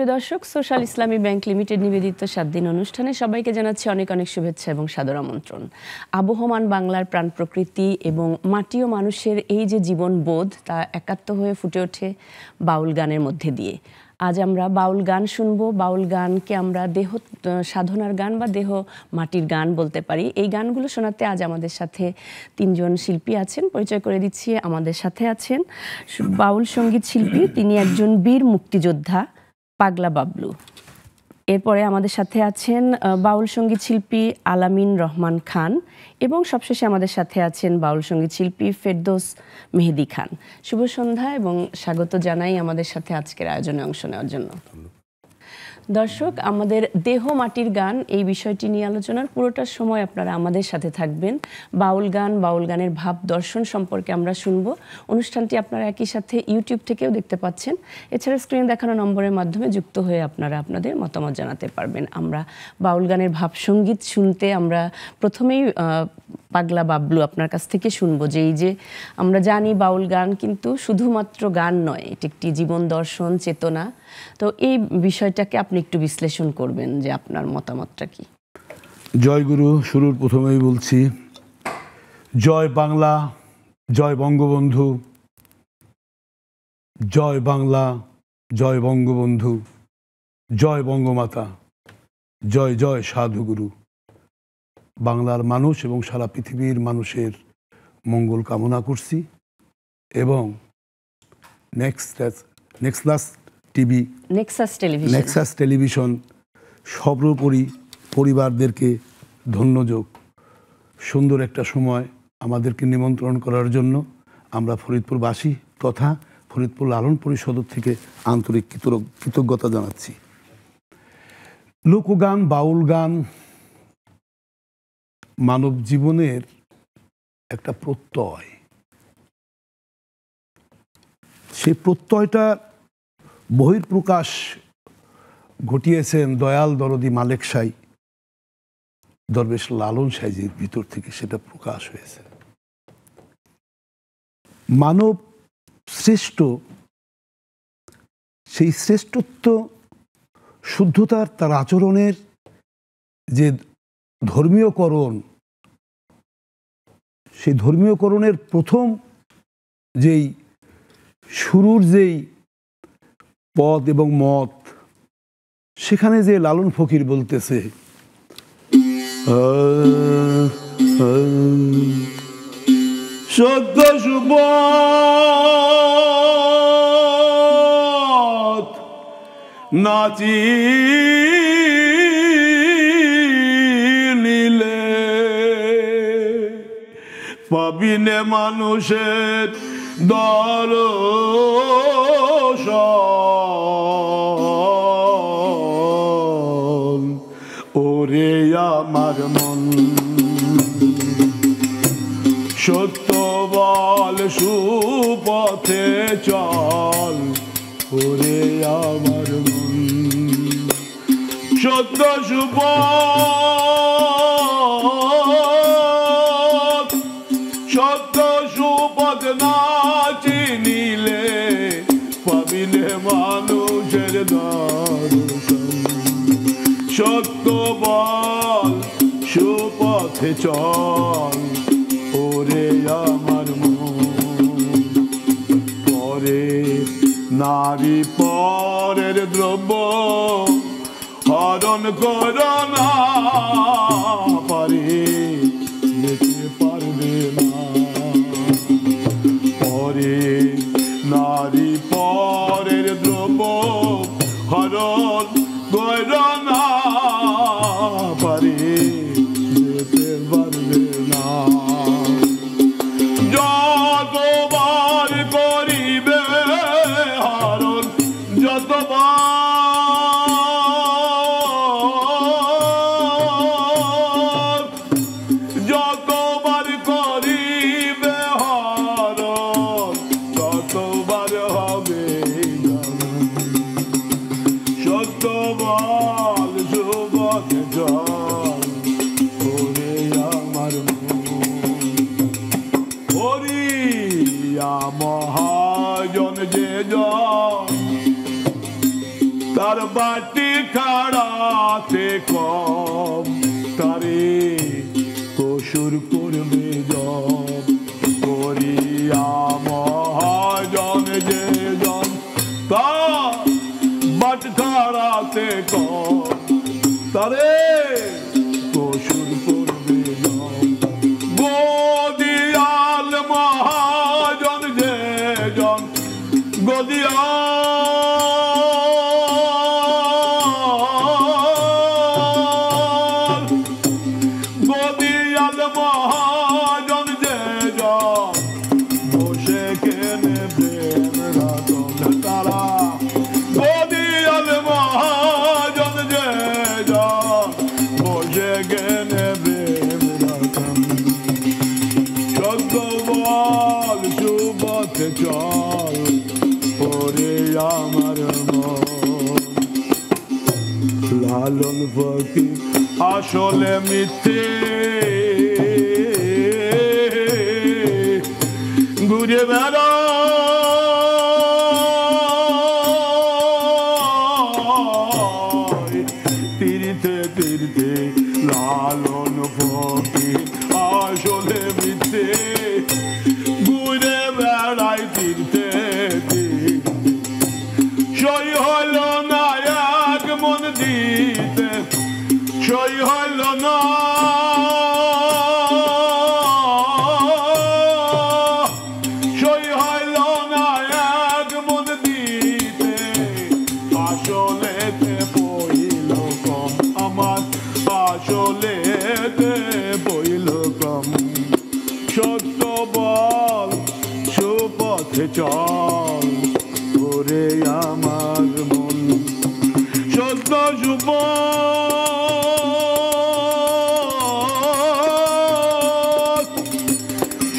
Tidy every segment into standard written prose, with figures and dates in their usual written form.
সুপ্রিয় দর্শক, সোশ্যাল ইসলামী bank limited নিবেদিত ৭ দিন অনুষ্ঠানে সবাইকে জানাচ্ছি অনেক অনেক শুভেচ্ছা এবং সাদর আমন্ত্রণ। আবহমান বাংলার প্রাণ প্রকৃতি এবং মাটি ও মানুষের এই যে জীবনবোধ তা একাত্ম হয়ে ফুটে ওঠে বাউল গানের মধ্যে দিয়ে। আজ আমরা বাউল গান শুনবো। বাউল গানকে আমরা দেহ সাধনার গান বা দেহ মাটির গান বলতে পারি। এই গানগুলো শোনাতে আজ আমাদের সাথে ৩ জন শিল্পী আছেন। পরিচয় করে দিচ্ছি। আমাদের সাথে আছেন বাউল সঙ্গীত শিল্পী, তিনি একজন বীর মুক্তিযোদ্ধা পাগলা বাবলু। এরপরে আমাদের সাথে আছেন বাউল সঙ্গীত শিল্পী আলামিন রহমান খান এবং সবশেষে আমাদের সাথে আছেন বাউল সঙ্গীত শিল্পী ফেরদৌস মেহেদি খান। শুভ সন্ধ্যা এবং স্বাগত জানাই আমাদের সাথে আজকের আয়োজনে অংশ নেওয়ার জন্য। দর্শক, আমাদের দেহ মাটির গান এই বিষয়টি নিয়ে আলোচনার পুরোটা সময় আপনারা আমাদের সাথে থাকবেন। বাউল গানের ভাব দর্শন সম্পর্কে আমরা শুনবো। অনুষ্ঠানটি আপনারা একই সাথে ইউটিউব থেকেও দেখতে পাচ্ছেন। এছাড়া স্ক্রিনে দেখানো নম্বরের মাধ্যমে যুক্ত হয়ে আপনারা আপনাদের মতামত জানাতে পারবেন। আমরা বাউল গানের ভাব সঙ্গীত শুনতে আমরা প্রথমেই পাগলা বাবলু আপনার কাছ থেকে শুনবো যে এই যে আমরা জানি বাউল গান কিন্তু শুধুমাত্র গান নয়, এটি একটি জীবন দর্শন, চেতনা। তো এই বিষয়টাকে আপনি একটু বিশ্লেষণ করবেন যে আপনার মতামতটা কি? জয় গুরু। শুরুর প্রথমেই বলছি জয় বাংলা, জয় বঙ্গবন্ধু, জয় বাংলা, জয় বঙ্গবন্ধু, জয় বঙ্গমাতা, জয় জয় সাধুগুরু। বাংলার মানুষ এবং সারা পৃথিবীর মানুষের মঙ্গল কামনা করছি এবং নেক্সাস টেলিভিশন সর্বোপরি পরিবারদেরকে ধন্যযোগ। সুন্দর একটা সময় আমাদেরকে নিমন্ত্রণ করার জন্য আমরা ফরিদপুরবাসী তথা ফরিদপুর লালন পরিষদ থেকে আন্তরিক কৃতজ্ঞতা জানাচ্ছি। লোকগান, বাউল গান মানব জীবনের একটা প্রত্যয়। সেই প্রত্যয়টা বহির্প্রকাশ ঘটিয়েছেন দয়াল দরদি মালেক সাই, দরবেশ লালন সাইজির ভিতর থেকে সেটা প্রকাশ হয়েছে। মানব শ্রেষ্ঠ, সেই শ্রেষ্ঠত্ব শুদ্ধতার তার আচরণের যে ধর্মীয়করণ, সেই ধর্মীয়করণের প্রথম যেই শুরুর যেই পদ এবং মত, সেখানে যে লালন ফকির বলতেছে সত্য সুবোধ নাচি নিলে পাবিনে মানুষের দর্শন। ওরে আমার মন সত্য বল, সুপথে চল। ওরে আমার মন সত্য সুপথ, সত্য সুপথ না চিনিলে পাবিনে মানুষের দর্শন। সত্য বল, সুপথে চল। ওরে আমার মন পরে নারী পরের দ্রব্য হরণ করো না, পারে যেতে পারবে না। পরে নারী পরের দ্রব্য হরণ করো না, পারে যেতে পারবে না। যতবার করিবে হরণ, যতবার করিবে হরণ, ততবার হবে সত্য বল, সুপথে চল। গদিয়াল মহাজন যে জন বসে কেনে প্রেম রতন তারা গদিয়াল মহাজন যে জন বসে কেনে প্রেম রতন সদ্য বল সুপথে চল ওরে আমার মন লালন ফকির আসলে মিথ্যে ঘুরে বেড়া তীর্থে তীর্থে লালন ফকির আসলে মিথ্যে ঘুরে বেড়ায় তীর্থে সই হল না এক মন দিতে সই হল না সই হল না এক মন দিতে আসলেতে পইল কম আমার আসলেতে পইল কম সত্য বল সুপথে চল ওরে আমার মন সত্য সুপথ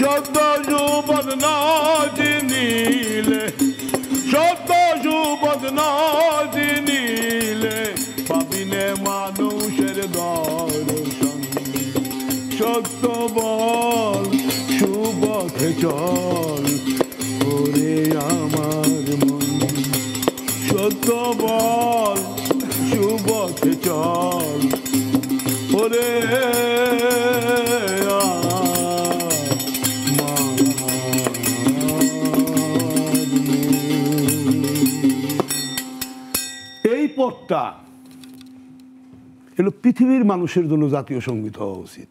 সত্য সুপথ না চিনিলে সত্য সুপথ না চিনিলে পাবিনে মানুষের দর্শন সত্য বল সুপথে চল ওরে আমার মন সত্য বল সুপথে চল ওরে এই পথটা এলো পৃথিবীর মানুষের জন্য জাতীয় সঙ্গীত হওয়া উচিত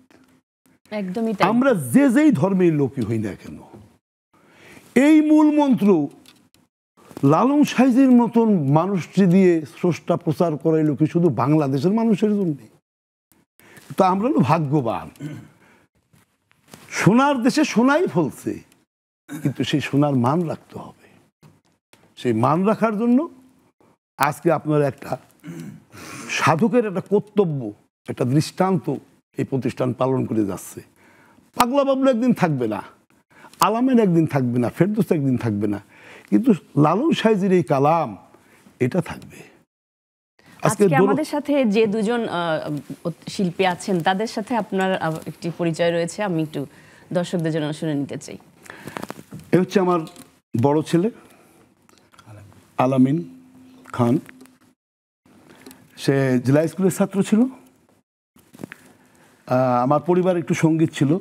একদমই আমরা যে যেই ধর্মের লোকই হই না কেন এই মূল মন্ত্র লালন সাইজের মতন মানুষটি দিয়ে স্রষ্টা প্রচার করাইল কি শুধু বাংলাদেশের মানুষের জন্য তো আমরা ভাগ্যবান সোনার দেশে সোনাই ফলছে কিন্তু সেই সোনার মান রাখতে হবে সেই মান রাখার জন্য আজকে আপনার একটা সাধকের একটা কর্তব্য একটা দৃষ্টান্ত এই প্রতিষ্ঠান পালন করে যাচ্ছে পাগলা বাবলু একদিন থাকবে না আলামের একদিন থাকবে না ফেরদৌস একদিন থাকবে না কিন্তু লালন সাইজির এই কালাম এটা থাকবে আজকে আমাদের সাথে যে দুজন শিল্পী আছেন তাদের সাথে আপনার একটি পরিচয় রয়েছে আমি একটু দর্শকদের জন্য শুনে নিতে চাই এ হচ্ছে আমার বড় ছেলে আলামিন খান সে জেলা স্কুলের ছাত্র ছিল আমার পরিবার একটু সঙ্গীত ছিল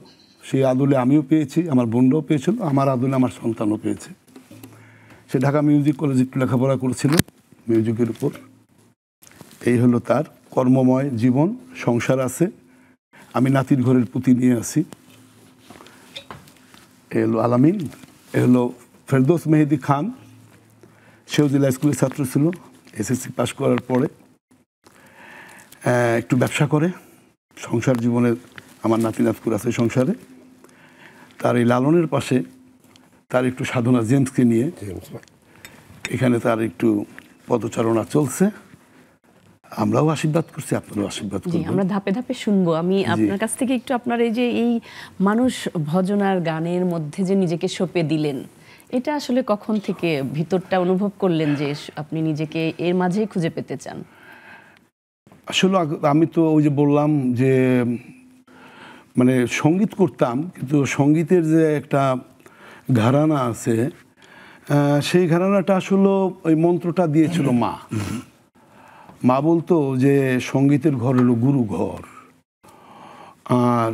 সেই আদলে আমিও পেয়েছি আমার বোনরাও পেয়েছিল আমার আদলে আমার সন্তানও পেয়েছে সে ঢাকা মিউজিক কলেজে একটু লেখাপড়া করেছিল মিউজিকের উপর এই হলো তার কর্মময় জীবন সংসার আছে আমি নাতির ঘরের পুঁতি নিয়ে আসি এ হলো আলামিন এ হলো ফেরদৌস মেহেদি খান সেও জেলা স্কুলের ছাত্র ছিল এসএসসি পাস করার পরে একটু ব্যবসা করে সংসার জীবনে আমার নাতি নাতকুর আছে সংসারে তার এই লালনের পাশে তার একটু সাধনা জেমসকে নিয়ে এখানে তার একটু পদচারণা চলছে আমরাও আশীর্বাদ করছি আপনারাও আশীর্বাদ করবেন আমরা ধাপে ধাপে শুনবো আমি আপনার কাছ থেকে একটু আপনার এই যে এই মানুষ ভজনার গানের মধ্যে যে নিজেকে সঁপে দিলেন এটা আসলে কখন থেকে ভিতরটা অনুভব করলেন যে আপনি নিজেকে এর মাঝেই খুঁজে পেতে চান আসলে আমি তো ওই যে বললাম যে মানে সঙ্গীত করতাম কিন্তু সঙ্গীতের যে একটা ঘরানা আছে সেই ঘরানাটা আসলে ওই মন্ত্রটা দিয়েছিল মা মা বলতো যে সঙ্গীতের ঘর হলো গুরু ঘর আর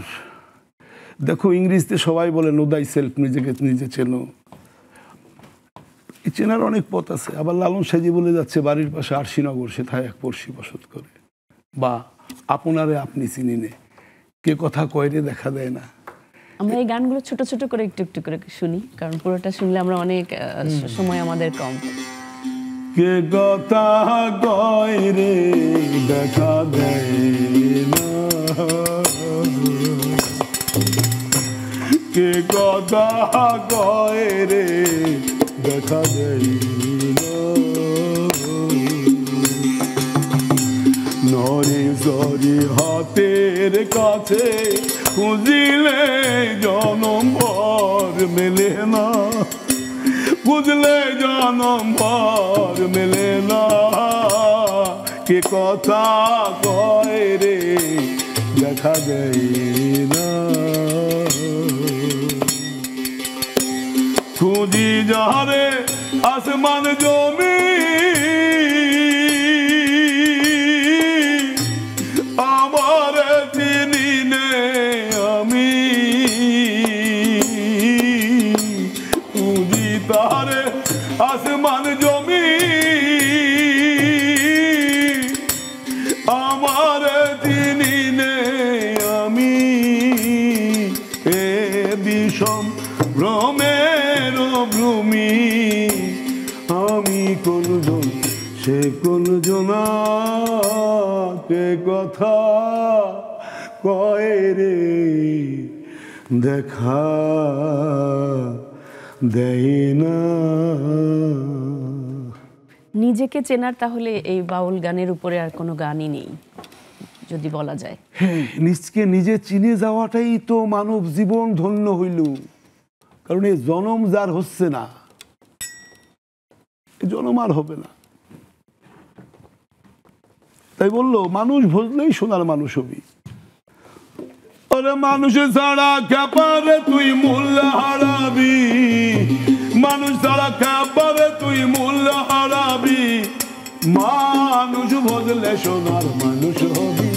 দেখো ইংরেজিতে সবাই বলে নো দাই সেলফ নিজেকে নিজে চেনো এই চেনার অনেক পথ আছে আবার লালন সাইজি বলে যাচ্ছে বাড়ির পাশে আরশিনগর সেথায় এক পড়শি বসত করে বা আপনারে আপনি চিনি নে কে কথা কয়রে দেখা দেয় না আমরা এই গানগুলো ছোট ছোট করে একটু একটু করে শুনি কারণ পুরোটা শুনলে আমরা অনেক সময় আমাদের কম কে কথা কয়রে দেখা দেয় না কে কথা কয় রে দেখা দেয় না, নরে সরি হাতের কাছে খুঁজিলে জনম ভর মেলে না, খুঁজলে জনম ভর মেলে না, কে কথা কয় রে দেখা দেয় না, খুঁজি যারে আসমান জমি আমার চিনি নে আমি, খুঁজি তারে আসমান জমি আমার চিনি নে আমি, এ বিষম ভ্রমের ভ্রমি আমি কোনজন সে কোনজন, কে কথা কয় রে দেখা দেয় না। নিজেকে চেনার তাহলে এই বাউল গানের উপরে আর কোনো গানই নেই যদি বলা যায়। হ্যাঁ, নিজকে নিজে চিনে যাওয়াটাই তো মানব জীবন ধন্য হইল, কারণ এই জনম যার হচ্ছে না, এই জনম আর হবে না। তাই বললো মানুষ ভজলেই সোনার মানুষ হবি। ওরে মানুষ ছাড়া খেপারে তুই মূল্য হারাবি, মানুষ ছাড়া খেপারে তুই মূল্য হারাবি, মানুষ ভজলে সোনার মানুষ হবি,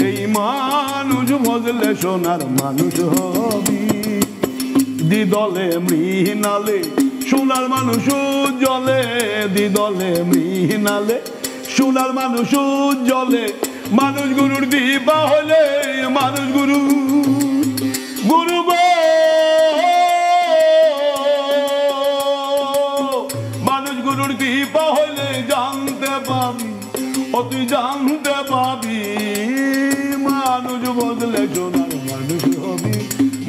এই মানুষ ভজলে সোনার মানুষ হবি। দিদলে মৃণালে সোনার মানুষ জলে, দিদলে মৃণালে সোনার মানুষ জলে, মানুষ গুরুর দিবা হলে মানুষ গুরু গুরু গো, মানুষ গুরুর দিবা হলে জানতে পাবি, ও তুই জানতে পাবি, মানুষ বদলে সোনার মানুষ হবি,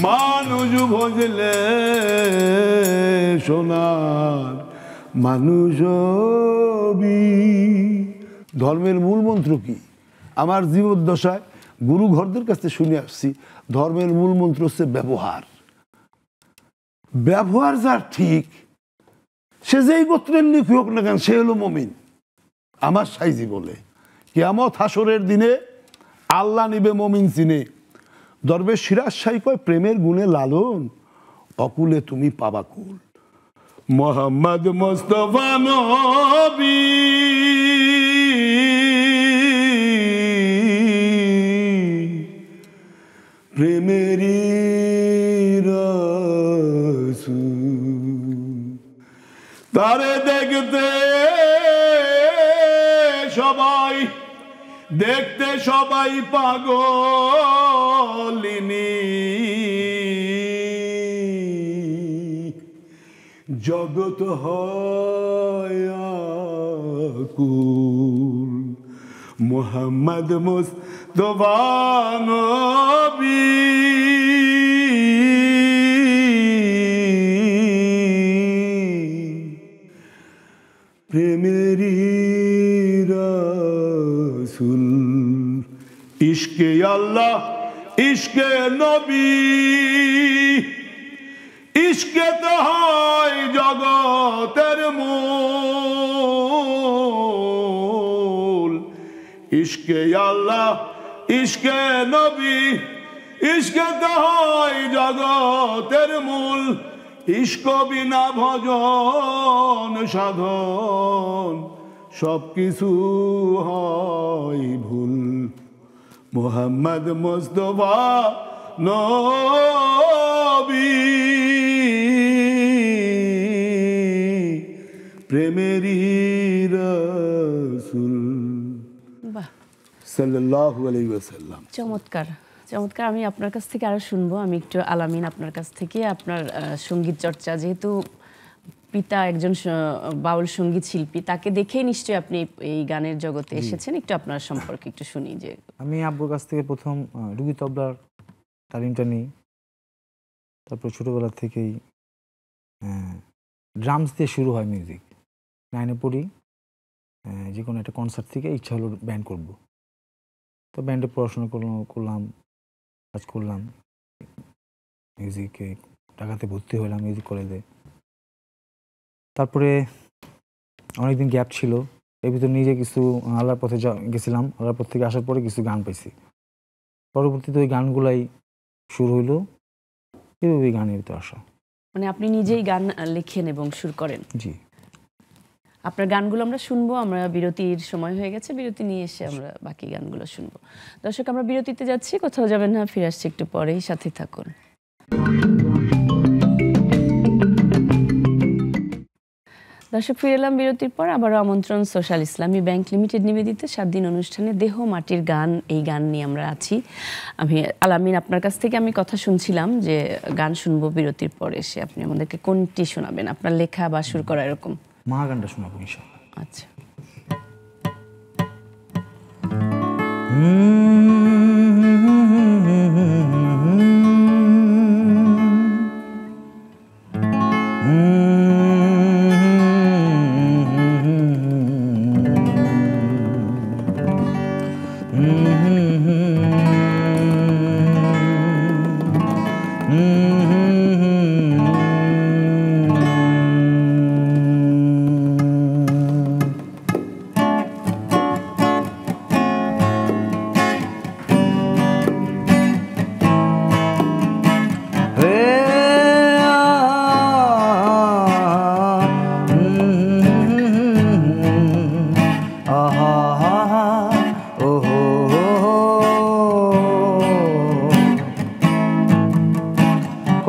মানুষ ভজলে সোনার মানুষ হবি। ধর্মের মূল মন্ত্র কি? আমার জীবদ্দশায় গুরু ঘরদের কাছে শুনে আসছি, ধর্মের মূল মন্ত্র হচ্ছে ব্যবহার। ব্যবহার যার ঠিক, সে যেই গোত্রের লিখি হোক না কেন, সে হলো মমিন। আমার সাইজি বলে কিয়ামত হাসরের দিনে আল্লাহ নিবে মমিন চিনে, দরবেশ সিরাজ শাহী কয় প্রেমের গুণে লালন, অকুলে তুমি পাবা কুল। মোহাম্মদ মুস্তাফা নবী প্রেমেরই রাসূল, তারে দেখতে সবাই, দেখতে সবাই পাগলিনী, জগৎ হয় আকুল। মুহাম্মদ মুস্তাফা নবী প্রেমেরই রাসূল, ইশকে আল্লাহ ইশকে নবী, ইশকে তো হয় জগতের মূল, ইশকে আল্লাহ ইশকে নবী, ইশকে তো হয় জগতের মূল, ইশক বিনা ভজন সাধন সবকিছু হয় ভুল। মুহাম্মদ মুস্তাফা নবী প্রেমেরই রাসূল সাল্লাল্লাহু আলাইহি ওয়াসাল্লাম। চমৎকার চমৎকার। আমি আপনার কাছ থেকে আরো শুনবো। আমি একটু আলামিন আপনার কাছ থেকে আপনার সঙ্গীত চর্চা, যেহেতু পিতা একজন বাউল সঙ্গীত শিল্পী, তাকে দেখেই নিশ্চয়ই আপনি এই গানের জগতে এসেছেন। একটু আপনার সম্পর্কে একটু শুনি। যে আমি আব্বুর কাছ থেকে প্রথম রুগী তবলার তালিমটা নিই, তারপর ছোটোবেলা থেকেই ড্রামস দিয়ে শুরু হয় মিউজিক। 9-এ পড়ি, যে কোনো একটা কনসার্ট থেকে ইচ্ছা হলো ব্যান্ড করব, তো ব্যান্ডে পড়াশোনা করলাম, কাজ করলাম, মিউজিকে ঢাকাতে ভর্তি হলাম মিউজিক কলেজে। তারপরে অনেকদিন গ্যাপ ছিল, এর ভিতরে নিজে কিছু আল্লাহর পথে গেছিলাম, আল্লাহর পথ থেকে আসার পরে কিছু গান পাইছি, পরবর্তীতে ওই গানগুলাই শুরু হইলো, এভাবেই গানের ভিতরে আসা। মানে আপনি নিজেই গান লেখেন এবং সুর করেন? জি। আপনার গানগুলো আমরা শুনবো। আমরা বিরতির সময় হয়ে গেছে, বিরতি নিয়ে এসে আমরা বাকি গানগুলো শুনবো। দর্শক, আমরা বিরতিতে যাচ্ছি, কোথাও যাবেন না, ফিরে আসছি একটু পরেই, সাথে থাকুন। দর্শক, ফিরে এলাম বিরতির পর। আবারও আমন্ত্রণ সোশ্যাল ইসলামী ব্যাংক লিমিটেড নিবেদিত 7 দিন অনুষ্ঠানে দেহ মাটির গান। এই গান নিয়ে আমরা আছি। আমি আলামিন, আপনার কাছ থেকে আমি কথা শুনছিলাম যে গান শুনবো বিরতির পরে এসে। আপনি আমাদেরকে কোনটি শোনাবেন, আপনার লেখা বা সুর করা এরকম? মা গানটা শোনাবো ইনশাআল্লাহ। আচ্ছা।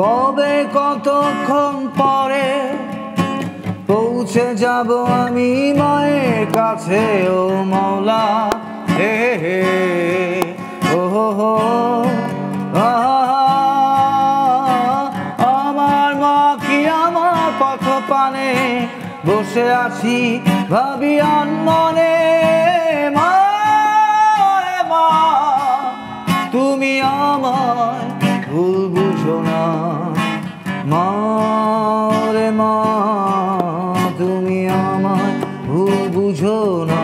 কবে কতক্ষণ পরে পৌঁছে যাব আমি মায়ের কাছে, ও মাওলা হে হে ও হো। আমার মা কি আমার পথ পানে বসে আছি ভাবি আনমনে, মা মা তুমি আমায় ভুল বুঝো না, মা রে মা তুমি আমায় ভুল বুঝো না।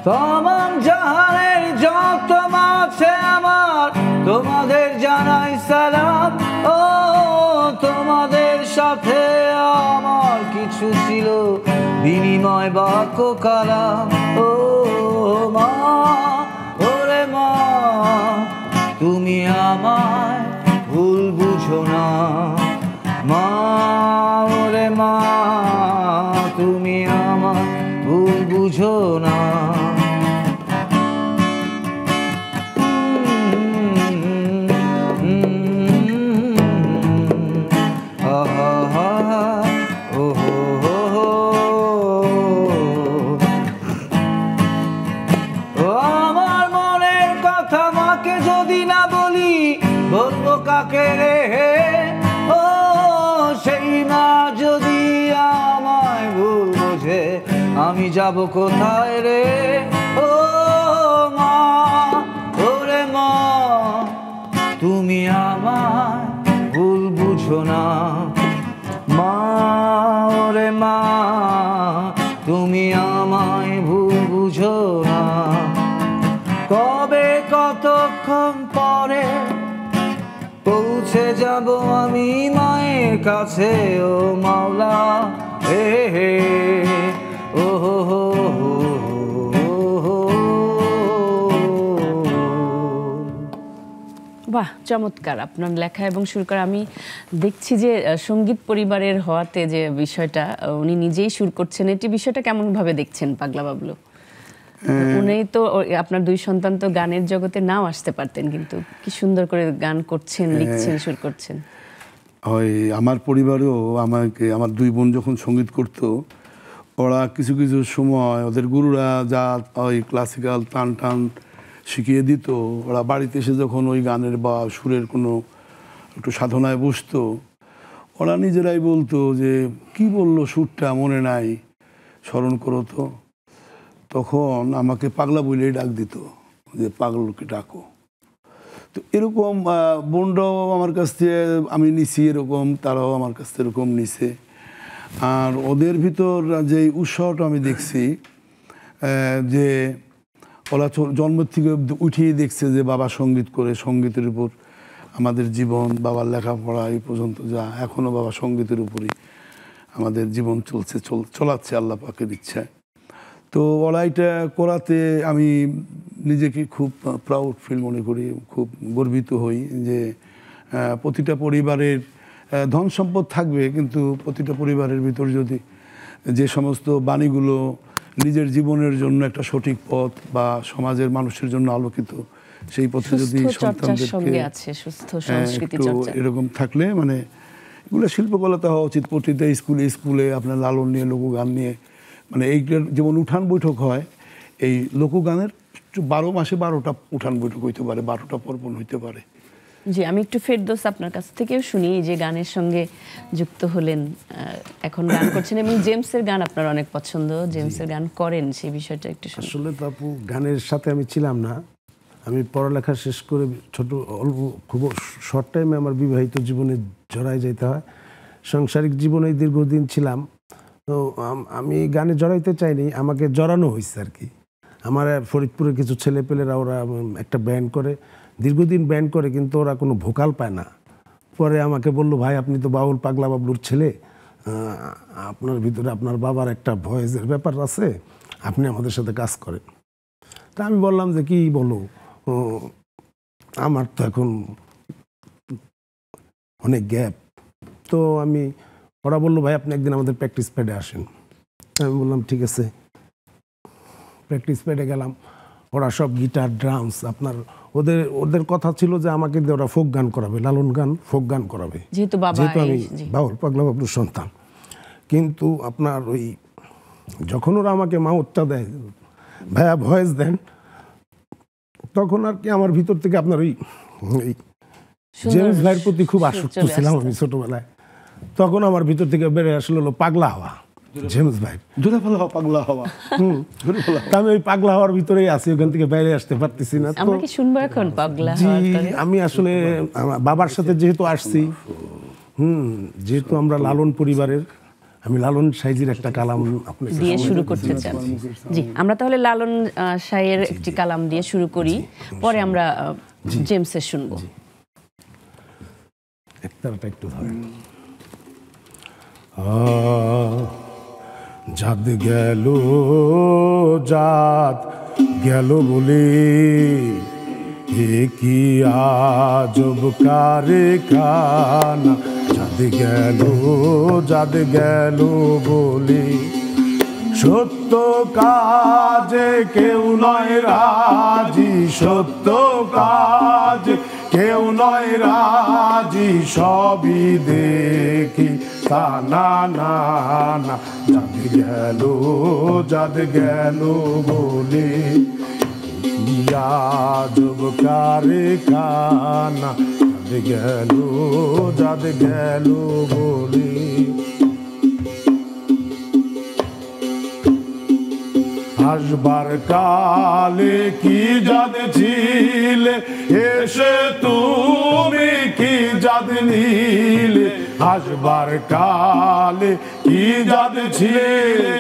তমাম জাহানের যত মাছে আমার তোমাদের জানাই সালাম, ও তোমাদের সাথে আমার কিছু ছিল বিনিময় বাক্য কালাম। ও মা ওরে মা তুমি আমায় ভুল বুঝো না, মা ওরে মা তুমি আমায় ভুল বুঝো না। আমার মনের কথা মাকে যদি না বলি বলবো কাকে রে, ও সেই মা যদি আমায় ভুল বোঝে আমি যাব কোথায় রে, ও মা ওরে মা তুমি আমায় ভুল বুঝো না, মা ওরে মা তুমি আমায় ভুল বুঝো না। কবে কতক্ষণ পরে পৌঁছে যাব আমি মায়ের কাছে, ও মাওলা হে হে ও হো হো হো। বাহ, চমৎকার আপনার লেখা এবং সুর করা। আমি দেখছি যে সঙ্গীত পরিবারের হওয়াতে যে বিষয়টা, উনি নিজেই সুর করছেন, এটি বিষয়টা কেমন ভাবে দেখছেন পাগলা বাবলু? উনি তো আপনার দুই সন্তান তো গানের জগতে নাও আসতে পারতেন, কিন্তু কি সুন্দর করে গান করছেন, লিখছেন, সুর করছেন। ওই আমার পরিবারেও আমাকে, আমার দুই বোন যখন সঙ্গীত করতো, ওরা কিছু কিছু সময় ওদের গুরুরা যা ওই ক্লাসিক্যাল টান টান শিখিয়ে দিত, ওরা বাড়িতে এসে যখন ওই গানের বা সুরের কোনো একটু সাধনায় বসতো, ওরা নিজেরাই বলতো যে কি বললো, সুরটা মনে নাই, স্মরণ করো তো। তখন আমাকে পাগলা বলেই ডাক দিত, যে পাগলকে ডাকো। তো এরকম বোনরাও আমার কাছ থেকে আমি নিছি এরকম, তারাও আমার কাছ থেকে এরকম নিছে। আর ওদের ভিতর যে উৎসাহটা আমি দেখছি, যে ওরা জন্ম থেকে উঠিয়ে দেখছে যে বাবা সঙ্গীত করে, সঙ্গীতের উপর আমাদের জীবন, বাবার লেখাপড়া এই পর্যন্ত যা, এখনও বাবা সঙ্গীতের উপরই আমাদের জীবন চলাচ্ছে আল্লাহ পাকের ইচ্ছায়। তো ওরা এটা করাতে আমি নিজেকে খুব প্রাউড ফিল মনে করি, খুব গর্বিত হই যে প্রতিটা পরিবারের ধন সম্পদ থাকবে, কিন্তু প্রতিটা পরিবারের ভিতর যদি যে সমস্ত বাণীগুলো নিজের জীবনের জন্য একটা সঠিক পথ বা সমাজের মানুষের জন্য আলোকিত, সেই পথে যদি সন্তানদেরকে একটু এরকম থাকলে, মানে এগুলো শিল্পকলাতে হওয়া উচিত। প্রতিটা স্কুলে আপনার লালন নিয়ে, লোকগান নিয়ে, মানে এইটার যেমন উঠান বৈঠক হয়, এই লোকগানের 12 মাসে 12টা উঠান বৈঠক হইতে পারে, 12টা পর্বণ হইতে পারে। জি, আমি একটু ফেরদৌস আপনার কাছ থেকেও শুনি, যে গানের সঙ্গে যুক্ত হলেন, এখন গান করছেন এবং জেমসের গান আপনার অনেক পছন্দ, জেমসের গান করেন, সেই বিষয়টা একটু শুনি। আসলে তো আপু গানের সাথে আমি ছিলাম না, আমি পড়ালেখা শেষ করে অল্প খুব শর্ট টাইমে আমার বিবাহিত জীবনে জড়াই যেতে হয়। সাংসারিক জীবনে দীর্ঘদিন ছিলাম, তো আমি গানে জড়াইতে চাইনি, আমাকে জড়ানো হয়েছে আর কি। আমার ফরিদপুরের কিছু ছেলেপেলেরা, ওরা একটা ব্যান্ড করে, দীর্ঘদিন ব্যান্ড করে, কিন্তু ওরা কোনো ভোকাল পায় না। পরে আমাকে বলল, ভাই আপনি তো বাউল পাগলা বাবলুর ছেলে, আপনার ভিতরে আপনার বাবার একটা ভয়েসের ব্যাপার আছে, আপনি আমাদের সাথে কাজ করেন। তা আমি বললাম যে কি বলো, আমার তো এখন অনেক গ্যাপ। তো ওরা বললো, ভাই আপনি একদিন আমাদের প্র্যাকটিস প্যাডে আসেন। আমি বললাম ঠিক আছে। প্র্যাকটিস প্যাডে গেলাম, ওরা সব গিটার, ড্রামস, আপনার ওদের কথা ছিল যে আমাকে দিয়ে ওরা ফোক গান করাবে, লালন গান, ফোক গান করাবে, যেহেতু আমি বাউল পাগলা বাবলুর সন্তান। কিন্তু আপনার ওই যখন ওরা আমাকে মাউথটা দেয়, ভাইয়া ভয়েস দেন, তখন আর কি আমার ভিতর থেকে আপনার ওই জেমস ভাইয়ের প্রতি খুব আসক্ত ছিলাম আমি ছোটবেলায়। তখন আমার ভিতর থেকে বেড়ে আসলো পাগলা হওয়া, জেমস ভাই জোরে ভালো হওয়া, পাগলা হওয়া। আমি ওই পাগলা হওয়ার ভিতরেই আছি, ওখান থেকে বাইরে আসতে পারতেছি না। আমরা কি শুনবো এখন পাগলা? আমি আসলে বাবার সাথে যেহেতু আসছি, যেহেতু আমরা লালন পরিবারের, আমি লালন সাইজির একটা কালাম দিয়ে শুরু করতে চান। জি, আমরা তাহলে লালন সাইয়ের একটি কালাম দিয়ে শুরু করি, পরে আমরা জেমসের শুনবো। একটু ধরেন। জাদ গেল, জাদ গেল বলে, এ কি আজব কারখানা, জাদ গেল বলে, সত্য কাজে কেউ নয় রাজি, সত্য কাজে কেউ নয় রাজি, সবই দেখি তা না না না, জাদ গেল বলে, আজব কারখানা, জাদ গেল বলে। আসবার কালে কি জাদ ছিলে, এসে তুমি কি জাদ নিলে, আসবার কালে কি জাদ ছিলে,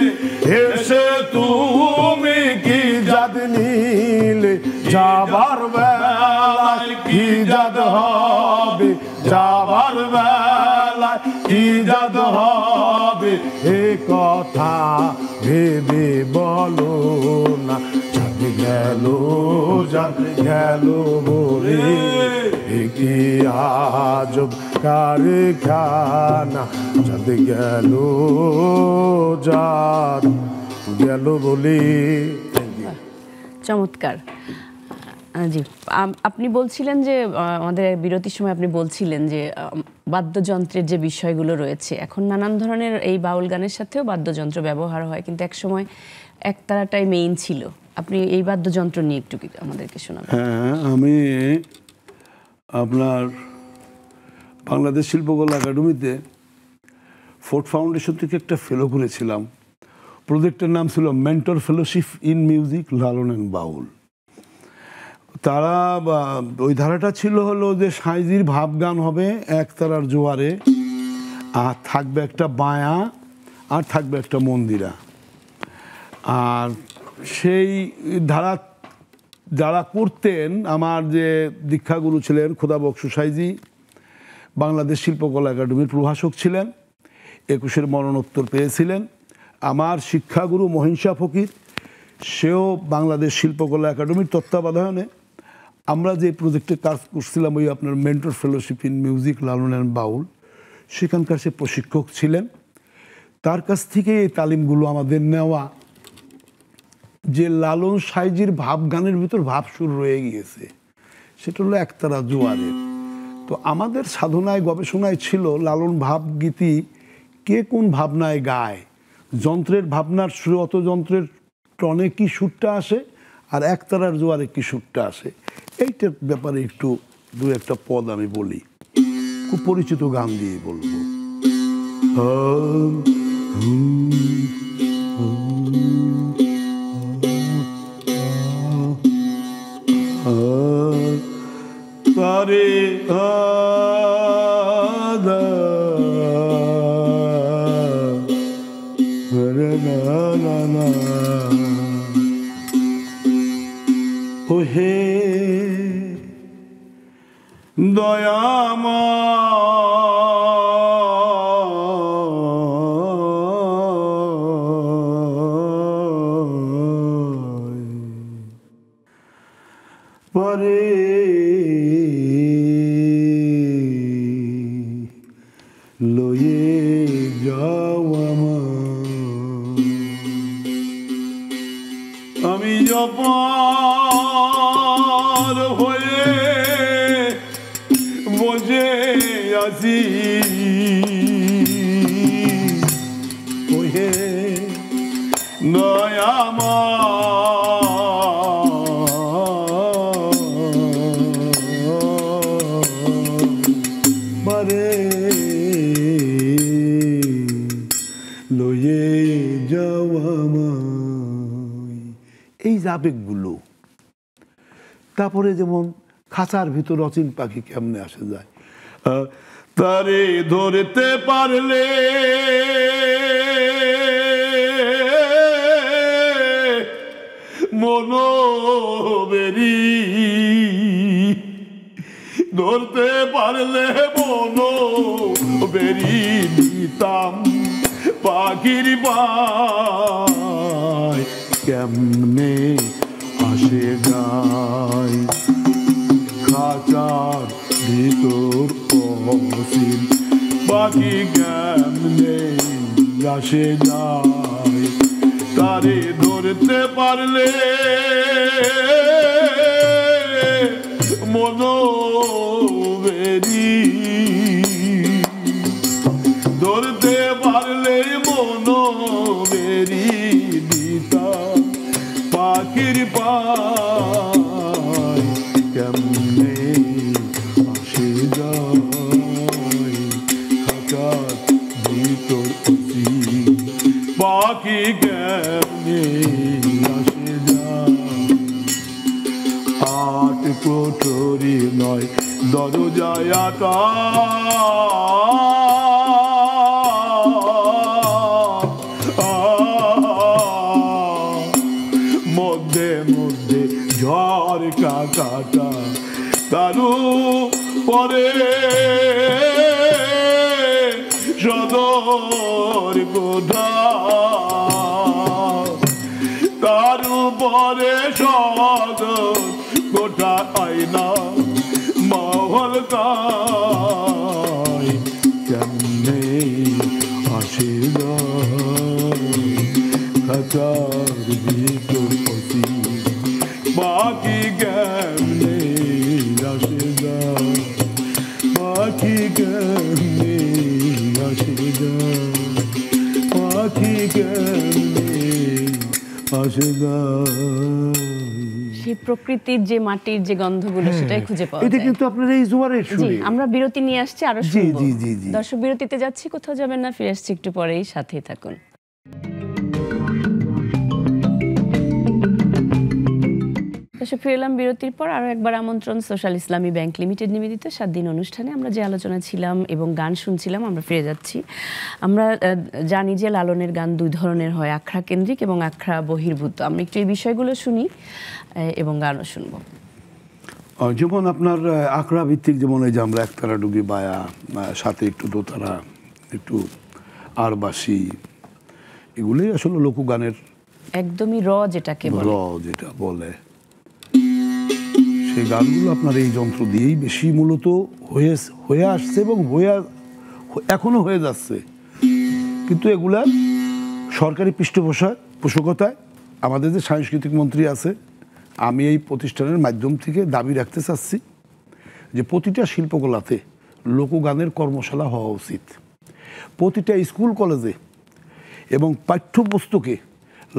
এসে তুমি কি জাদ নিলে, যাবার বেলায় কি জাদ হবে, যাবার বেলায় কি জাদ হবে, এ কথা ভেবে বলো না, জাদ গেল বলে, এ কি আজব কারখানা, চাঁদ গেল চাঁদ গেল বলি। চমৎকার। জি, আপনি বলছিলেন যে আমাদের বিরতির সময় আপনি বলছিলেন যে বাদ্যযন্ত্রের যে বিষয়গুলো রয়েছে, এখন নানান ধরনের এই বাউল গানের সাথেও বাদ্যযন্ত্র ব্যবহার হয়, কিন্তু একসময় একতারাটাই মেইন ছিল। আপনি এই বাদ্যযন্ত্র নিয়ে একটু আমাদেরকে শোনাবেন? হ্যাঁ, আমি আপনার বাংলাদেশ শিল্পকলা একাডেমিতে ফোর্ট ফাউন্ডেশন থেকে একটা ফেলো করেছিলাম। প্রজেক্টের নাম ছিল mentor fellowship in music Lalon and Baul. তারা ওই ধারাটা ছিল হলো যে সাঁইজির ভাবগান হবে একতারার জোয়ারে, আর থাকবে একটা বায়া, আর থাকবে একটা মন্দিরা। আর সেই ধারা যারা করতেন, আমার যে দীক্ষাগুরু ছিলেন খোদা বক্সু সাইজি, বাংলাদেশ শিল্পকলা একাডেমির প্রভাষক ছিলেন, 21-এর মরণোত্তর পেয়েছিলেন। আমার শিক্ষাগুরু মহিষা ফকির, সেও বাংলাদেশ শিল্পকলা একাডেমির তত্ত্বাবধানে আমরা যে প্রজেক্টে কাজ করছিলাম, ওই আপনার mentor fellowship in music Lalon and Baul, সেখানকার সে প্রশিক্ষক ছিলেন। তার কাছ থেকে এই তালিমগুলো আমাদের নেওয়া, যে লালন সাইজির ভাব গানের ভিতর ভাবসুর রয়ে গিয়েছে, সেটা হলো একতারা জোয়ারের। তো আমাদের সাধনায় গবেষণায় ছিল লালন ভাবগীতি কে কোন ভাবনায় গায়, যন্ত্রের ভাবনার শ্রুত যন্ত্রের টনে কি সুরটা আসে, আর একতারার জোয়ারে কি সুরটা আসে। এইটার ব্যাপারে একটু দু একটা পদ আমি বলি, খুব পরিচিত গান দিয়ে বলবো। তারে ওহে দয়াময় পরে লয়ে যাও আমি জপার হয়ে বসে আছি, ওহে দয়াময় লয়ে যাওয়া। এই আবেগগুলো। তারপরে যেমন খাঁচার ভিতর অচিন পাখি কেমনে আসে যায়, তারে ধরতে পারলে মনোবেরি, ধরতে পারলে মনোবেরি দিতাম পাখির পায় কেমনে আসে যায়, খাঁচার ভিতর অসীম পাখি কেমনে আসে যায়, তারে ধরতে পারলে মনোবেরি, ধরতে পারলে মনোবেরি দিতাম পাখির পায় কেমনে আসে যায়, খাঁচার ভিতর পাখি কেমনে আসে যায়। 8 কোঠরি নয় দরজায় আটা, মধ্যে মধ্যে ঝড় কাকাটা, তারু পরে সদর কোঠা, তার উপরে সদর কোঠা আয়না মাও হলকায় কেমনে আসে খাতার ভিতর পশি বাকি কেমনে আসে পাখি কেমনে আসে পাখি কেমনে আসে সেই প্রকৃতির যে মাটির যে গন্ধগুলো সেটাই খুঁজে পাওয়া এটা যায়। কিন্তু আপনার এই জোয়ারের জি, সুরে। আমরা বিরতি নিয়ে আসছি আরো জি, শুনবো। জি, জি, জি। দর্শক বিরতিতে যাচ্ছি, কোথাও যাবেন না, ফিরে আসছি একটু পরেই, সাথেই থাকুন। দর্শক ফিরে এলাম বিরতির পর। আরও একবার আমন্ত্রণ সোশ্যাল ইসলামী ব্যাংক লিমিটেড নিবেদিত 7 দিন অনুষ্ঠানে। আমরা যে আলোচনা ছিলাম এবং গান শুনছিলাম, আমরা ফিরে যাচ্ছি। আমরা জানি যে লালনের গান 2 ধরনের হয়, আখড়া কেন্দ্রিক এবং আখড়া বহির্ভূত। আমরা একটু এই বিষয়গুলো শুনি এবং গানও শুনবো। যেমন আপনার আখড়া ভিত্তিক, যেমন এই যে আমরা একতারা ডুগি বায়া, সাথে একটু দোতারা, একটু আরবাসী, এগুলোই আসলে লোকগানের একদমই র যেটাকে বলে। র যেটা বলে, সেই গানগুলো আপনার এই যন্ত্র দিয়েই বেশি মূলত হয়ে আসছে এবং এখনো হয়ে যাচ্ছে। কিন্তু এগুলা সরকারি পৃষ্ঠপোষকতায় আমাদের যে সাংস্কৃতিক মন্ত্রী আছে, আমি এই প্রতিষ্ঠানের মাধ্যম থেকে দাবি রাখতে চাচ্ছি যে প্রতিটা শিল্পকলাতে লোকগানের কর্মশালা হওয়া উচিত। প্রতিটা স্কুল কলেজে এবং পাঠ্যপুস্তকে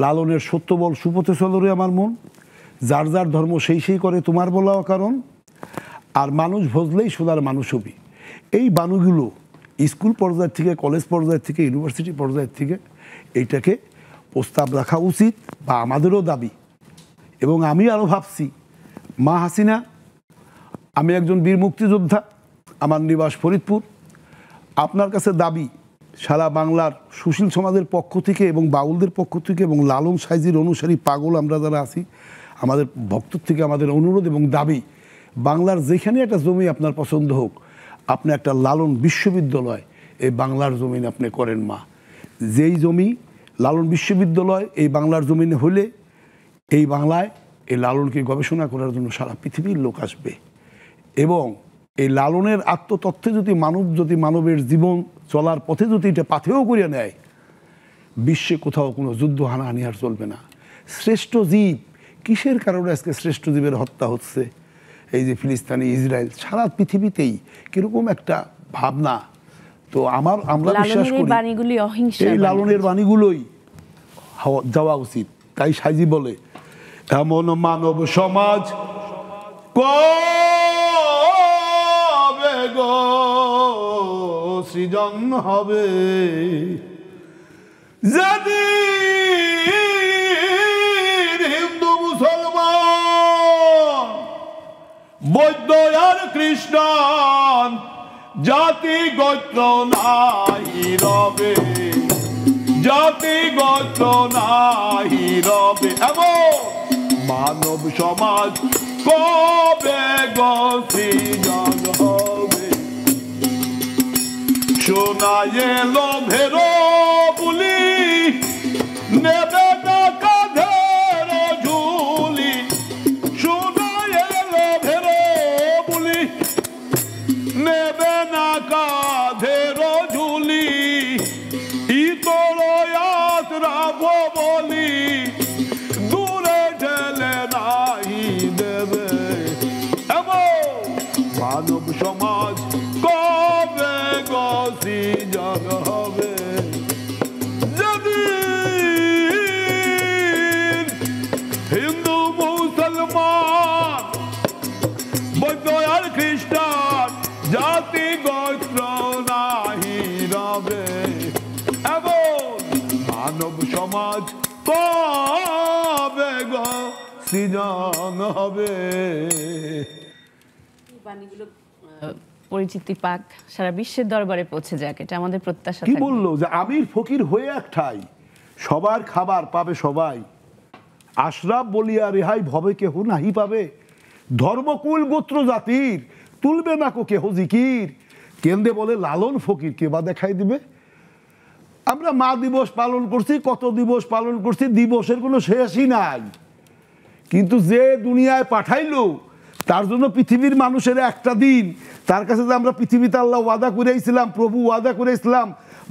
লালনের সত্য বল সুপথে চলরে আমার মন, যার যার ধর্ম সেই সেই করে তোমার বলা কারণ, আর মানুষ ভজলেই সোনার মানুষ হবি, এই বাণীগুলো স্কুল পর্যায় থেকে, কলেজ পর্যায় থেকে, ইউনিভার্সিটি পর্যায় থেকে এইটাকে প্রস্তাব রাখা উচিত বা আমাদেরও দাবি। এবং আমি আরও ভাবছি, মা হাসিনা, আমি একজন বীর মুক্তিযোদ্ধা, আমার নিবাস ফরিদপুর, আপনার কাছে দাবি সারা বাংলার সুশীল সমাজের পক্ষ থেকে এবং বাউলদের পক্ষ থেকে এবং লালন সাইজির অনুসারী পাগল আমরা যারা আছি, আমাদের ভক্ত থেকে আমাদের অনুরোধ এবং দাবি, বাংলার যেখানে একটা জমি আপনার পছন্দ হোক, আপনি একটা লালন বিশ্ববিদ্যালয় এই বাংলার জমিনে আপনি করেন। মা, যেই জমি লালন বিশ্ববিদ্যালয় এই বাংলার জমিনে হলে এই বাংলায় এই লালনকে গবেষণা করার জন্য সারা পৃথিবীর লোক আসবে। এবং এই লালনের আত্মতত্ত্বে যদি মানবের জীবন চলার পথে যদি এটা পাথেয় করিয়া নেয়, বিশ্বে কোথাও কোনো যুদ্ধ হানাহানি আর চলবে না। শ্রেষ্ঠ জীব, কিসের কারণে আজকে শ্রেষ্ঠ জীবের হত্যা হচ্ছে? এই যে ফিলিস্তিনি, ইসরায়েল, সারা পৃথিবীতেই কিরকম একটা ভাবনা। তো আমরা বিশ্বাস করি এই লালনের বাণীগুলোই যাওয়া উচিত। তাই সাইজি বলে, এমন মানব সমাজ কবে গো সৃজন হবে, যেদিন হিন্দু মুসলমান, বৌদ্ধ আর খ্রিস্টান জাতি গোত্র নাই রবে, জাতি গোত্র নাই রবে, এমন মানব সমাজ কবে গো সৃজন হবে। শোনা এলো ভেরো বুলি, নেবে না কাঁধের ঝুলি, শোনা এলো ভেরো বুলি, নেবে না কাঁধের ঝুলি, ইতরয়াত রাভ বলি, দূরে ঠেলে নাই দেবে, এমন মানব সমাজ কবে গো সৃজন হবে। যেদিন হিন্দু মুসলমান, বৌদ্ধ আর খ্রিস্টান জাতি গোত্র নাহি রবে, এমন মানব সমাজ কবে গো সৃজন হবে। পরিচিতি পাক, সারা বিশ্বের দরবারে পৌঁছে যাক, এটা আমাদের প্রত্যাশা। কি বললো যে আমির ফকির হয়ে একঠাই, সবার খাবার পাবে সবাই, আশরাফ বলিয়া রেহাই ভবে কেহ নাহি পাবে, ধর্মকুল গোত্র জাতির তুলবে না কো কেহ জিকির, কেন্দ্রে বলে লালন ফকির কে বা দেখাই দিবে। আমরা মা দিবস পালন করছি, কত দিবস পালন করছি, দিবসের কোনো শেষই নাই। কিন্তু যে দুনিয়ায় পাঠাইলো তার জন্য পৃথিবীর মানুষের একটা দিন, তার কাছে যে আমরা পৃথিবীতে আল্লাহ ওয়াদা করেছিলাম, প্রভু ওয়াদা করেছিলাম,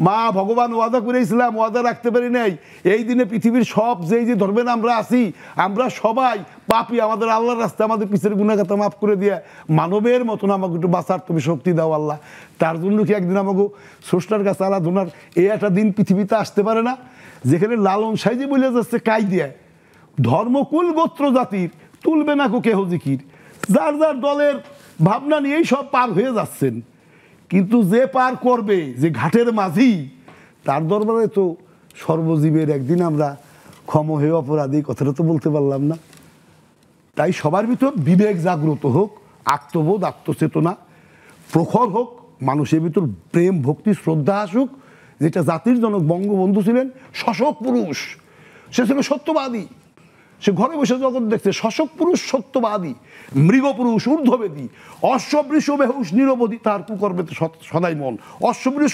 মা ভগবান ওয়াদা করেছিলাম, ওয়াদা রাখতে পারি নাই। এই দিনে পৃথিবীর সব যে ধর্মের আমরা আছি, আমরা সবাই পাপী, আমাদের আল্লাহর রাস্তায় আমাদের পিছের গুনাহগাতা মাফ করে দিয়ে মানবের মতন আমাকে একটু বাঁচার তুমি শক্তি দাও আল্লাহ। তার জন্য কি একদিন আমাকে স্রষ্টার কাছে আরাধনার এই একটা দিন পৃথিবীতে আসতে পারে না, যেখানে লালন সাইজে বলে যাচ্ছে কাই দিয়ে ধর্মকুল গোত্র জাতির তুলবে না কো কেহ জিকির। যার যার দলের ভাবনা নিয়েই সব পার হয়ে যাচ্ছেন, কিন্তু যে পার করবে, যে ঘাটের মাঝি, তার দরবারে তো সর্বজীবের একদিন আমরা ক্ষম হয়ে অপরাধী, কথাটা তো বলতে পারলাম না। তাই সবার ভিতর বিবেক জাগ্রত হোক, আত্মবোধ আত্মচেতনা প্রখর হোক, মানুষের ভিতর প্রেম ভক্তি শ্রদ্ধা আসুক। যেটা জাতির জনক বঙ্গবন্ধু ছিলেন শশক পুরুষ, সে ছিল সত্যবাদী, সে ঘরে বসে জগৎ দেখছে। শশক পুরুষ সত্যবাদী, মৃগ পুরুষ ঊর্ধ্ববেদী, অশ্ববৃষ বেহুশ নিরবধি, তার কুকর্মে সদাই মন। অশ্ববৃষ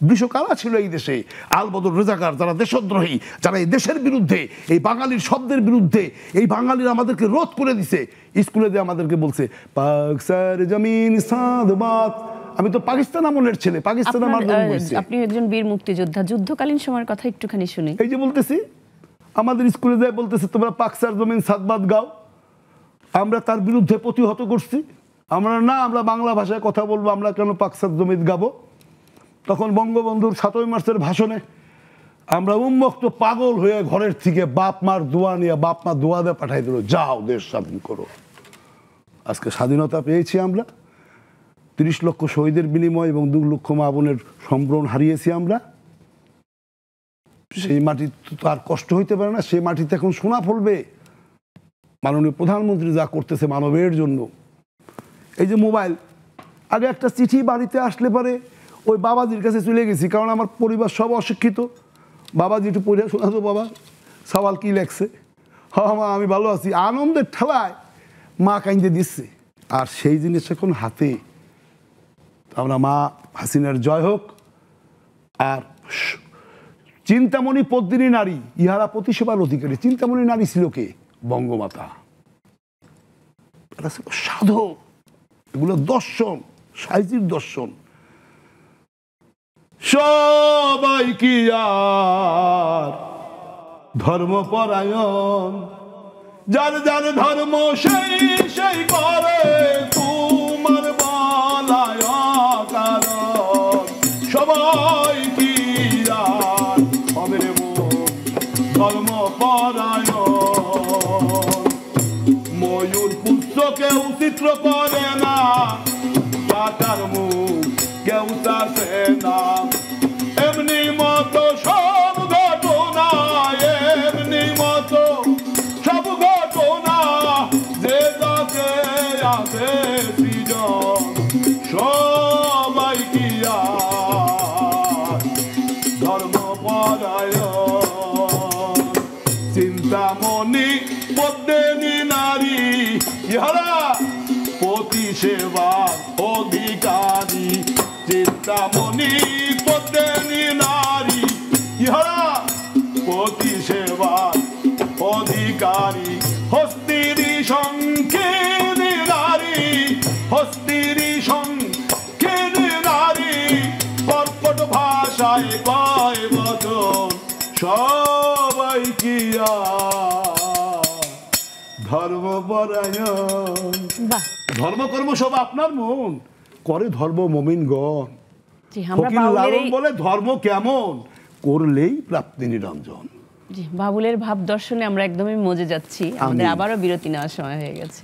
বৃষ কারা ছিল এই দেশে? আলবদর রেজাকার, যারা দেশদ্রোহী, যারা এই দেশের বিরুদ্ধে, এই বাঙালির শব্দের বিরুদ্ধে, এই বাঙালির আমাদেরকে রোধ করে দিছে। স্কুলে দিয়ে আমাদেরকে বলছে পাক স্যার জমিন সাদবাত। আমি তো পাকিস্তান আমলের ছেলে, পাকিস্তান আমার জন্ম হয়েছে। আপনি একজন বীর মুক্তিযোদ্ধা, যুদ্ধকালীন সময়ের কথা একটুখানি শুনি। এই যে বলতেছি, আমাদের স্কুলে যায় বলতেছে তোমরা পাকসার জমিন সাদবাদ গাও। আমরা তার বিরুদ্ধে প্রতিহত করছি, আমরা না, আমরা বাংলা ভাষায় কথা বলবো, আমরা কেন পাকসার জমিন গাবো? তখন বঙ্গবন্ধুর 7ই মার্চের ভাষণে আমরা উন্মুক্ত পাগল হয়ে ঘরের থেকে বাপ মার দোয়া নিয়ে, বাপ মা দোয়া দিয়ে পাঠাই দিল, যাও দেশ স্বাধীন করো। আজকে স্বাধীনতা পেয়েছি আমরা, 30 লক্ষ শহীদের বিনিময় এবং 2 লক্ষ মা বোনের সম্ভ্রম হারিয়েছি আমরা। সেই মাটি তো আর কষ্ট হইতে পারে না, সেই মাটিতে এখন সোনা ফলবে। মাননীয় প্রধানমন্ত্রী যা করতেছে মানবের জন্য, এই যে মোবাইল, আগে একটা চিঠি বাড়িতে আসলে পরে ওই বাবাজির কাছে চলে গেছি, কারণ আমার পরিবার সব অশিক্ষিত। বাবাজি একটু পড়ে শোনাতো, বাবা সওয়াল কি লেখছে? হ্যাঁ মা আমি ভালো আছি, আনন্দের ঠেলায় মা কাইন্দে দিচ্ছে। আর সেই জিনিস এখন হাতে। আমরা মা হাসিনার জয় হোক। আর চিন্তামণি পদ্মিনী নারী, ইহারা প্রতিসেবার অধিকারী। চিন্তামণি নারী ছিল কে? বঙ্গমাতা। এরা ছিল সাধক, এগুলো দর্শন, সাহিত্যিক দর্শন। সবাই কি আর ধর্মপরায়ণ, যার যার ধর্ম সেই সেই করে তোমার বলায় কারণ। সবাই কি আর হবে রে ধর্মপরায়ণ। ময়ূর পুষ্প কেউ চিত্র করে না, পাতার মুখ কেউ চাষে না। এমনি মতো সব ঘটনা, এমনি মতো সব ঘটনা, যে যাকে আছে সৃজন। সবাই কি আর ধর্মপরায়ণ। চিন্তামণি পদ্মিনী নারী, ইহারা প্রতিসেবার অধিকারী। চিন্তামণি পদ্মিনী নারী, ইহারা প্রতিসেবার অধিকারী। হস্তির সংখ্যের নারী, হস্তির সংখ্যের নারী, কর্কট ভাষায় কয় বচন। সবাই কি ধর্মপরায়ণ। ধর্মকর্ম সব আপনার মন করে, ধর্ম মমিনগণ। লালন বলে ধর্ম কেমন করলেই প্রাপ্তি নিরঞ্জন। জি, বাবুলের ভাব দর্শনে আমরা একদমই মজে যাচ্ছি। আমাদের আবারও বিরতি নেওয়ার সময় হয়ে গেছে।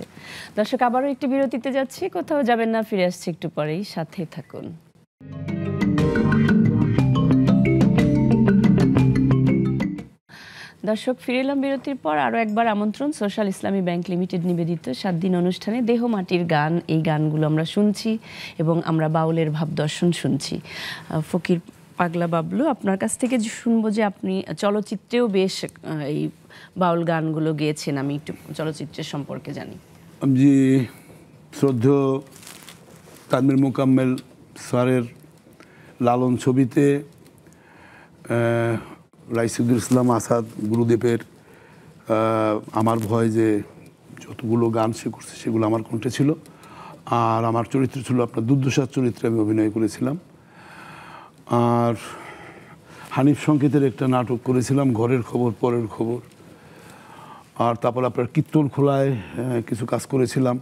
দর্শক, আবারও একটি বিরতিতে যাচ্ছি, কোথাও যাবেন না, ফিরে আসছি একটু পরেই, সাথে থাকুন। দর্শক, ফিরে এলাম বিরতির পর। আরও একবার আমন্ত্রণ সোশ্যাল ইসলামী ব্যাংক লিমিটেড নিবেদিত 7 দিন অনুষ্ঠানে দেহ মাটির গান। এই গানগুলো আমরা শুনছি এবং আমরা বাউলের ভাব দর্শন শুনছি। ফকির পাগলা বাবলু, আপনার কাছ থেকে শুনবো যে আপনি চলচ্চিত্রেও বেশ এই বাউল গানগুলো গেয়েছেন। আমি একটু চলচ্চিত্রের সম্পর্কে জানি। জি, শ্রদ্ধেয় তানভীর মোকাম্মেল স্যারের লালন ছবিতে রাইসুদুল ইসলাম আসাদ গুরুদেবের আমার ভয় যে যতগুলো গান সে করছে সেগুলো আমার কণ্ঠে ছিল। আর আমার চরিত্র ছিল আপনার দুর্দশার চরিত্রে আমি অভিনয় করেছিলাম। আর হানিফ সংকেতের একটা নাটক করেছিলাম, ঘরের খবর পরের খবর। আর তারপর আপনার কীর্তনখোলায় কিছু কাজ করেছিলাম।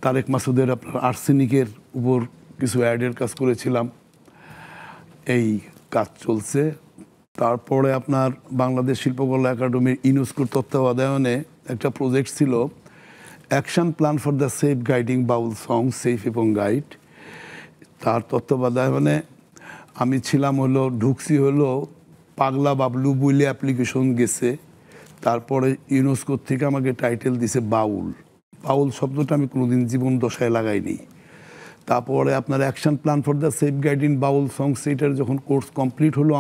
তারেক মাসুদের আপনার আর্সেনিকের উপর কিছু অ্যাডের কাজ করেছিলাম। এই কাজ চলছে। তারপরে আপনার বাংলাদেশ শিল্পকলা একাডেমির ইউনেস্কোর তত্ত্বাবধানে একটা প্রজেক্ট ছিল, action plan for the safe guiding Baul song, safe এবং গাইড। তার তত্ত্বাবধানে আমি ছিলাম ঢুকছি পাগলা বাবলু বলে অ্যাপ্লিকেশন গেছে। তারপরে ইউনেস্কোর থেকে আমাকে টাইটেল দিছে বাউল। বাউল শব্দটা আমি কোনোদিন জীবন দশায় লাগাইনি। তারপরে আপনার action plan for the safe guiding Baul song, সেইটার যখন কোর্স কমপ্লিট হলো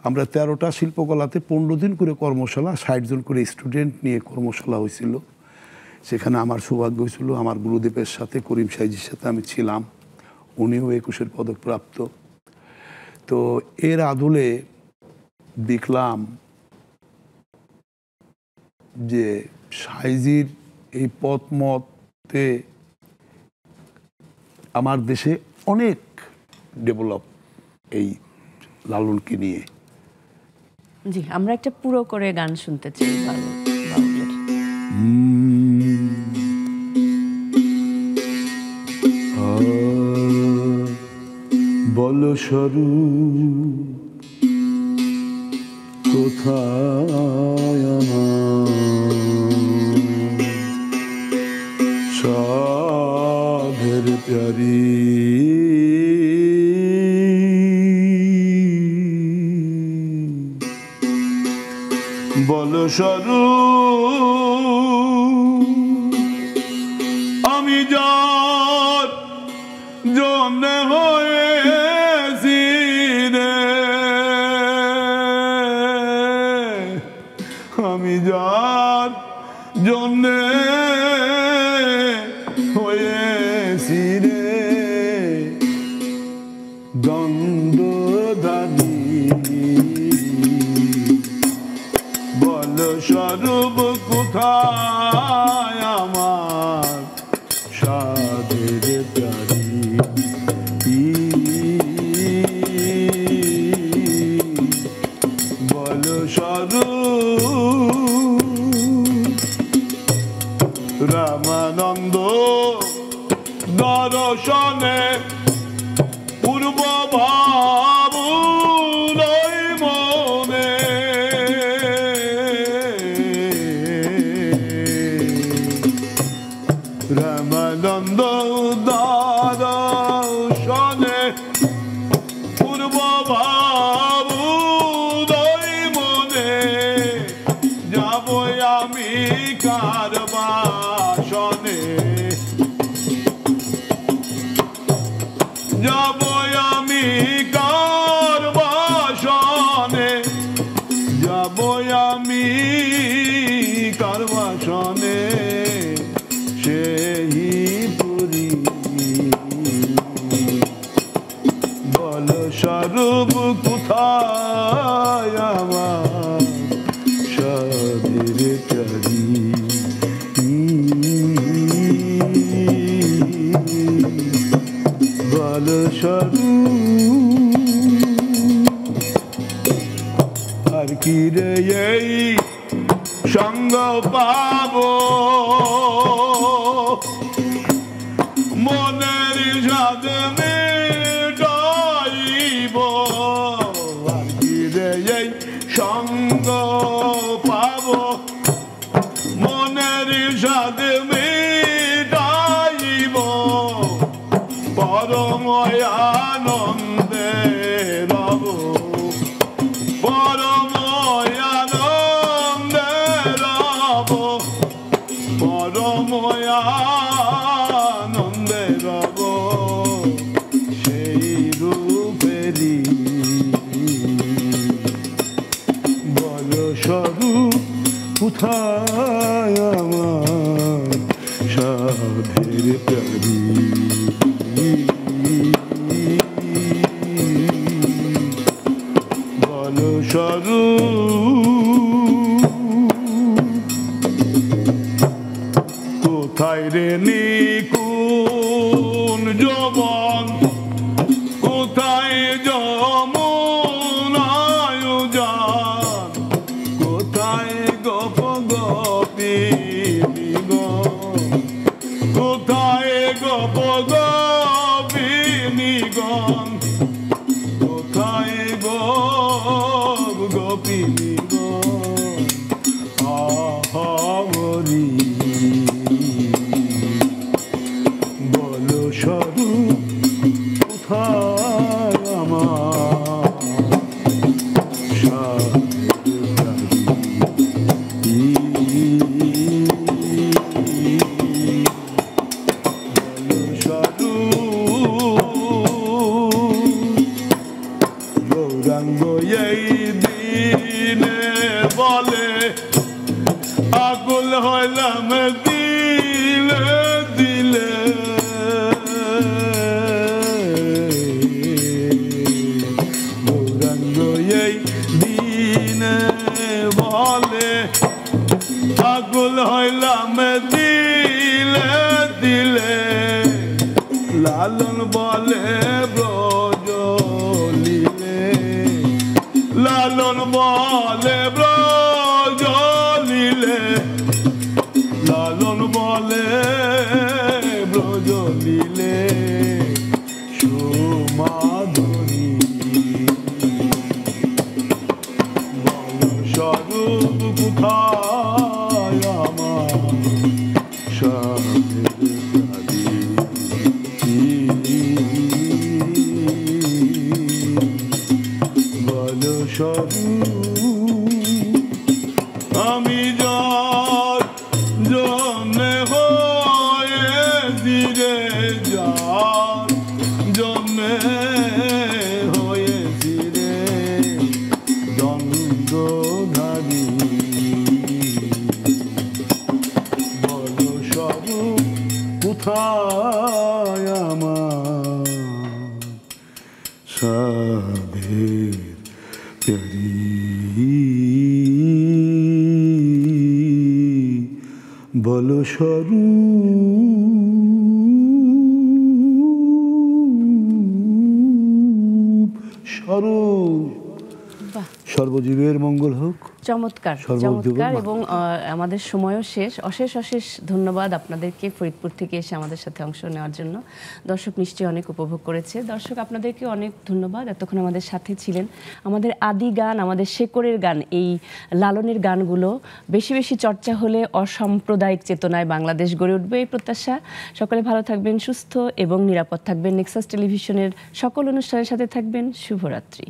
আমরা 13টা শিল্পকলাতে 15 দিন করে কর্মশালা, 60 জন করে স্টুডেন্ট নিয়ে কর্মশালা হয়েছিল। সেখানে আমার সৌভাগ্য হয়েছিল আমার গুরুদেবের সাথে, করিম সাইজির সাথে আমি ছিলাম। উনিও 21 পদকপ্রাপ্ত। তো এর আদলে দেখলাম যে সাইজির এই পথমতে আমার দেশে অনেক ডেভেলপ এই লালনকে নিয়ে। জি, আমরা একটা পুরো করে গান শুনতে চাই বাউলের। বলো স্বরূপ কোথায় আমার সাধের প্যারি, বলো স্বরূপ আমি যার জন্য হয়েছি রে, আমি যার জন্য হয়েছি রে, দ্বন্দ্বধারী বল স্বরূপ কোথায় আমার সাধের প্যারি, বল স্বরূপ রামানন্দ দর্শনে পূর্ব ভাবুলই মনে, রামানন্দ দর্শনে পূর্ব ভাবুলই মনে, যাব আমি কার বাসনে, যাব আমি কার বাসনে, যাব আমি কার বাসনে, সেই পুরী বল স্বরূপ কোথায় আমার সাধের প্যারি, বল স্বরূপ আর কি রে এই সঙ্গ পাবো, মনের সাধ মেটাইব, আর কি রে এই সঙ্গ পাবো, মনের সাধ মেটাইব, পরম আনন্দে রব, পরম আনন্দে রব, পরম আনন্দে রব, সেই রূপেরি বল স্বরূপ কোথায় আমার সাধের প্যারি, বল স্বরূপ গোপিনীগণ কোথায় গো গোপিনীগণ আহারি বলো স্বরূপ কোথায় আমার গৌরাঙ্গ এই দিনে বলে আকুল হইলাম দিলে দিলে গৌরাঙ্গ এই দিনে বলে আকুল হইলাম দিলে দিলে লালন বলে ব্রজ লীলে লালন বলে ব্রজ লীলে লালন বলে ব্রজ লীলে সুমাধুরী বল স্বরূপ কোথায় আমার আমি যার জন্যে হয়েছি রে যার জন্যে হয়েছি রে দ্বন্দ্বধারী বল স্বরূপ কোথায় আমার সাধের প্যারি বল স্বরূপ স্বরূপ সর্বজীবের মঙ্গল হোক। চমৎকার চমৎকার। এবং আমাদের সময়ও শেষ। অশেষ অশেষ ধন্যবাদ আপনাদেরকে ফরিদপুর থেকে এসে আমাদের সাথে অংশ নেওয়ার জন্য। দর্শক নিশ্চয়ই অনেক উপভোগ করেছে। দর্শক আপনাদেরকে অনেক ধন্যবাদ, এতক্ষণ আমাদের সাথে ছিলেন। আমাদের আদি গান, আমাদের শেকড়ের গান, এই লালনের গানগুলো বেশি বেশি চর্চা হলে অসাম্প্রদায়িক চেতনায় বাংলাদেশ গড়ে উঠবে, এই প্রত্যাশা। সকলে ভালো থাকবেন, সুস্থ এবং নিরাপদ থাকবেন। নেক্সাস টেলিভিশনের সকল অনুষ্ঠানের সাথে থাকবেন। শুভরাত্রি।